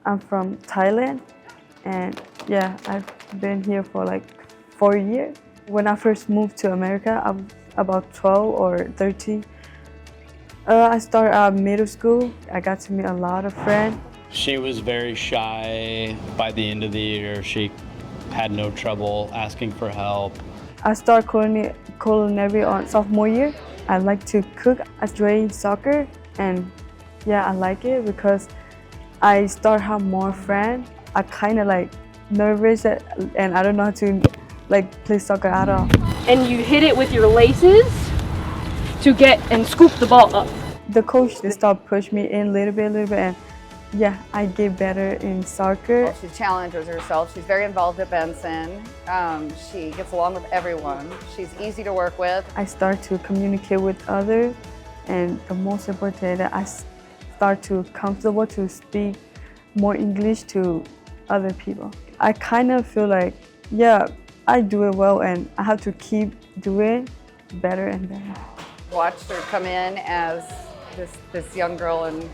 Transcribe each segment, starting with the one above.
I'm from Thailand, and yeah, I've been here for like 4 years. When I first moved to America, I was about 12 or 13. I started middle school. I got to meet a lot of friends. She was very shy. By the end of the year, she had no trouble asking for help. I started culinary on sophomore year. I like to cook. I train soccer, and yeah, I like it because I start have more friends. I kind of like nervous and I don't know how to like play soccer at all. And you hit it with your laces to get and scoop the ball up. The coach they start push me in a little bit, and yeah, I get better in soccer. She challenges herself. She's very involved at Benson. She gets along with everyone. She's easy to work with. I start to communicate with others, and the most important, I start to comfortable to speak more English to other people. I kind of feel like, yeah, I do it well, and I have to keep doing better and better. Watched her come in as this young girl and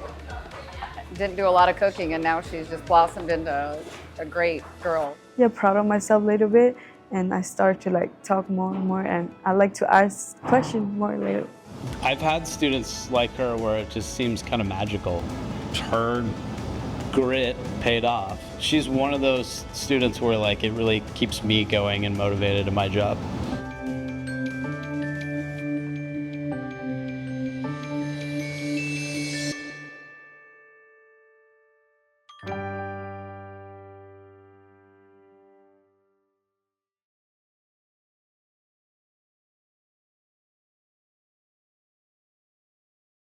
didn't do a lot of cooking, and now she's just blossomed into a great girl. Yeah, proud of myself a little bit, and I start to like talk more and more, and I like to ask questions more later. I've had students like her where it just seems kind of magical. Her grit paid off. She's one of those students where like it really keeps me going and motivated in my job.